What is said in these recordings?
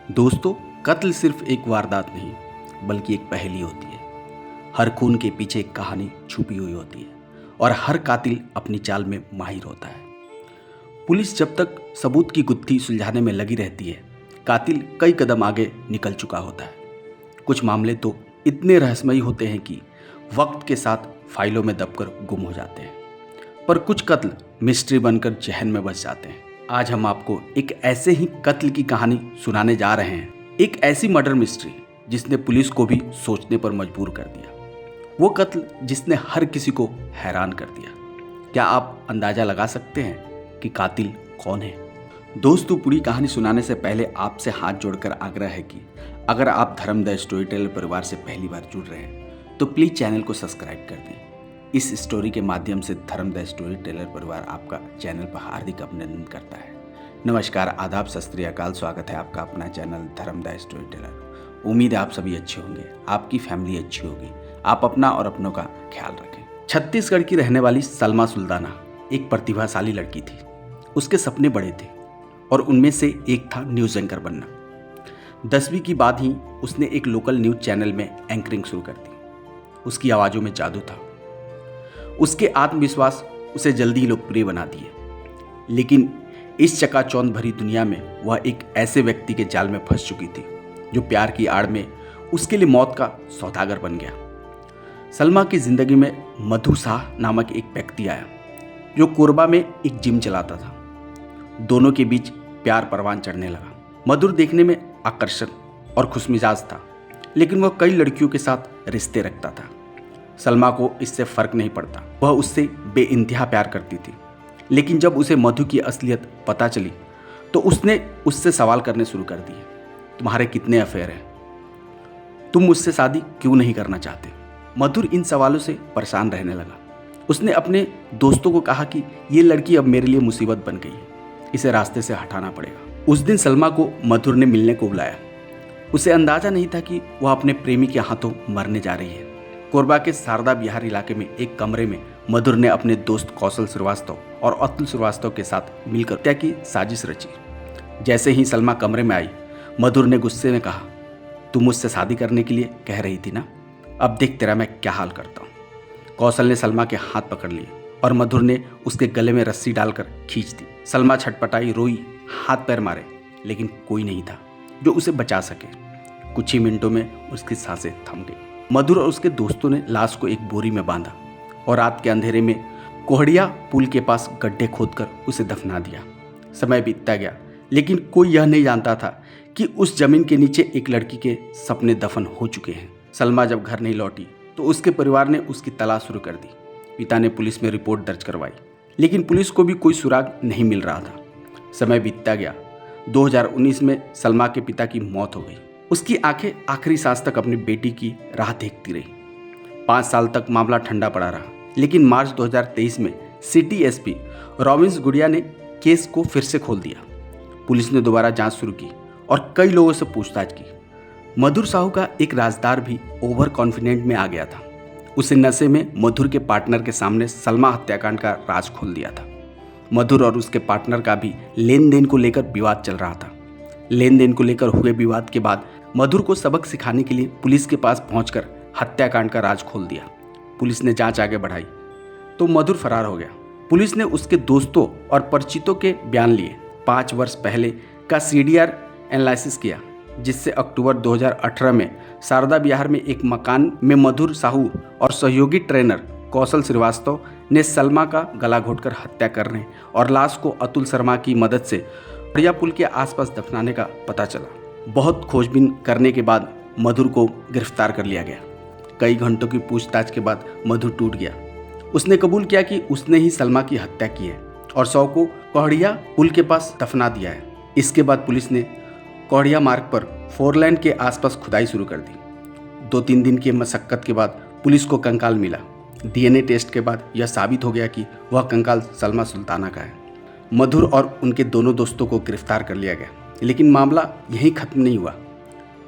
दोस्तों, कत्ल सिर्फ एक वारदात नहीं बल्कि एक पहेली होती है। हर खून के पीछे एक कहानी छुपी हुई होती है और हर कातिल अपनी चाल में माहिर होता है। पुलिस जब तक सबूत की गुत्थी सुलझाने में लगी रहती है, कातिल कई कदम आगे निकल चुका होता है। कुछ मामले तो इतने रहस्यमयी होते हैं कि वक्त के साथ फाइलों में दबकर गुम हो जाते हैं, पर कुछ कत्ल मिस्ट्री बनकर जहन में बस जाते हैं। आज हम आपको एक ऐसे ही कत्ल की कहानी सुनाने जा रहे हैं, एक ऐसी मर्डर मिस्ट्री जिसने पुलिस को भी सोचने पर मजबूर कर दिया। वो कत्ल जिसने हर किसी को हैरान कर दिया। क्या आप अंदाजा लगा सकते हैं कि कातिल कौन है? दोस्तों, पूरी कहानी सुनाने से पहले आपसे हाथ जोड़कर आग्रह है कि अगर आप धर्म द स्टोरी टेलर परिवार से पहली बार जुड़ रहे हैं तो प्लीज चैनल को सब्सक्राइब कर दें। इस स्टोरी के माध्यम से धर्म द स्टोरी टेलर परिवार आपका चैनल पर हार्दिक अभिनंदन करता है। नमस्कार, आदाब, सत श्री अकाल। स्वागत है आपका अपना चैनल धर्म द स्टोरी टेलर। उम्मीद है आप सभी अच्छे होंगे, आपकी फैमिली अच्छी होगी, आप अपना और अपनों का ख्याल रखें। छत्तीसगढ़ की रहने वाली सलमा सुल्ताना एक प्रतिभाशाली लड़की थी। उसके सपने बड़े थे और उनमें से एक था न्यूज़ एंकर बनना। 10वीं की बाद ही उसने एक लोकल न्यूज़ चैनल में एंकरिंग शुरू कर दी। उसकी आवाज़ों में जादू था। उसके आत्मविश्वास उसे जल्दी ही लोकप्रिय बना दिए। लेकिन इस चकाचौंध भरी दुनिया में वह एक ऐसे व्यक्ति के जाल में फंस चुकी थी जो प्यार की आड़ में उसके लिए मौत का सौदागर बन गया। सलमा की जिंदगी में मधु शाह नामक एक व्यक्ति आया जो कोरबा में एक जिम चलाता था। दोनों के बीच प्यार परवान चढ़ने लगा। मधुर देखने में आकर्षक और खुशमिजाज था, लेकिन वह कई लड़कियों के साथ रिश्ते रखता था। सलमा को इससे फर्क नहीं पड़ता। वह उससे बेइंतहा प्यार करती थी। लेकिन जब उसे मधु की असलियत पता चली तो उसने उससे सवाल करने शुरू कर दिए। तुम्हारे कितने अफेयर हैं? तुम मुझसे शादी क्यों नहीं करना चाहते? मधुर इन सवालों से परेशान रहने लगा। उसने अपने दोस्तों को कहा कि ये लड़की अब मेरे लिए मुसीबत बन गई है, इसे रास्ते से हटाना पड़ेगा। उस दिन सलमा को मधुर ने मिलने को बुलाया। उसे अंदाजा नहीं था कि वह अपने प्रेमी के हाथों मरने जा रही है। कोरबा के शारदा बिहार इलाके में एक कमरे में मधुर ने अपने दोस्त कौशल श्रीवास्तव और अतुल श्रीवास्तव के साथ मिलकर हत्या की साजिश रची। जैसे ही सलमा कमरे में आई, मधुर ने गुस्से में कहा, तुम मुझसे शादी करने के लिए कह रही थी ना, अब देख तेरा मैं क्या हाल करता हूँ। कौशल ने सलमा के हाथ पकड़ लिए और मधुर ने उसके गले में रस्सी डालकर खींच दी। सलमा छटपटाई, रोई, हाथ पैर मारे, लेकिन कोई नहीं था जो उसे बचा सके। कुछ ही मिनटों में उसकी सांसें थम गई। मधुर और उसके दोस्तों ने लाश को एक बोरी में बांधा और रात के अंधेरे में कोहड़िया पुल के पास गड्ढे खोदकर उसे दफना दिया। समय बीतता गया, लेकिन कोई यह नहीं जानता था कि उस जमीन के नीचे एक लड़की के सपने दफन हो चुके हैं। सलमा जब घर नहीं लौटी तो उसके परिवार ने उसकी तलाश शुरू कर दी। पिता ने पुलिस में रिपोर्ट दर्ज करवाई, लेकिन पुलिस को भी कोई सुराग नहीं मिल रहा था। समय बीतता गया। 2019 में सलमा के पिता की मौत हो गई। उसकी आंखें आखिरी सांस तक अपनी बेटी की राह देखती रही। 5 साल तक मामला ठंडा पड़ा रहा, लेकिन मार्च 2023 में सिटी एसपी रॉबिन्स गुड़िया ने केस को फिर से खोल दिया। पुलिस ने दोबारा जांच शुरू की और कई लोगों से पूछताछ की। मधुर साहू का एक राजदार भी ओवर कॉन्फिडेंट में आ गया था। उसे नशे में मधुर के पार्टनर के सामने सलमा हत्याकांड का राज खोल दिया था। मधुर और उसके पार्टनर का भी लेन देन को लेकर विवाद चल रहा था। लेन देन को लेकर हुए विवाद के बाद मधुर को सबक सिखाने के लिए पुलिस के पास पहुंचकर हत्याकांड का राज खोल दिया। पुलिस ने जांच आगे बढ़ाई तो मधुर फरार हो गया। पुलिस ने उसके दोस्तों और परिचितों के बयान लिए। 5 वर्ष पहले का CDR एनालिसिस किया, जिससे अक्टूबर 2018 में शारदा बिहार में एक मकान में मधुर साहू और सहयोगी ट्रेनर कौशल श्रीवास्तव ने सलमा का गला घोटकर हत्या करने और लाश को अतुल शर्मा की मदद से कोहड़िया पुल के आसपास दफनाने का पता चला। बहुत खोजबीन करने के बाद मधुर को गिरफ्तार कर लिया गया। कई घंटों की पूछताछ के बाद मधुर टूट गया। उसने कबूल किया कि उसने ही सलमा की हत्या की है और शव को कोहड़िया पुल के पास दफना दिया है। इसके बाद पुलिस ने कोहड़िया मार्ग पर 4 लेन के आसपास खुदाई शुरू कर दी। 2-3 दिन की मशक्कत के बाद पुलिस को कंकाल मिला। DNA टेस्ट के बाद यह साबित हो गया कि वह कंकाल सलमा सुल्ताना का है। मधुर और उनके दोनों दोस्तों को गिरफ्तार कर लिया गया, लेकिन मामला यहीं खत्म नहीं हुआ।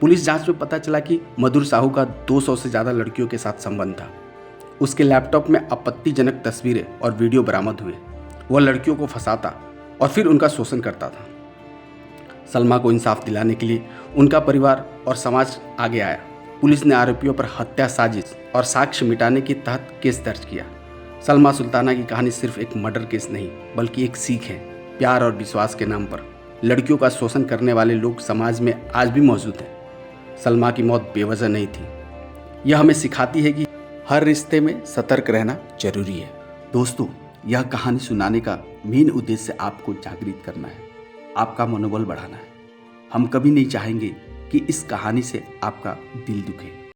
पुलिस जांच में पता चला कि मधुर साहू का 200 से ज़्यादा लड़कियों के साथ संबंध था। उसके लैपटॉप में आपत्तिजनक तस्वीरें और वीडियो बरामद हुए। वह लड़कियों को फंसाता और फिर उनका शोषण करता था। सलमा को इंसाफ दिलाने के लिए उनका परिवार और समाज आगे आया। पुलिस ने आरोपियों पर हत्या साजिश और साक्ष्य मिटाने के तहत केस दर्ज किया। सलमा सुल्ताना की कहानी सिर्फ एक मर्डर केस नहीं बल्कि एक सीख है। प्यार और विश्वास के नाम पर लड़कियों का शोषण करने वाले लोग समाज में आज भी मौजूद हैं। सलमा की मौत बेवजह नहीं थी। यह हमें सिखाती है कि हर रिश्ते में सतर्क रहना जरूरी है। दोस्तों, यह कहानी सुनाने का मेन उद्देश्य आपको जागृत करना है, आपका मनोबल बढ़ाना है। हम कभी नहीं चाहेंगे कि इस कहानी से आपका दिल दुखे।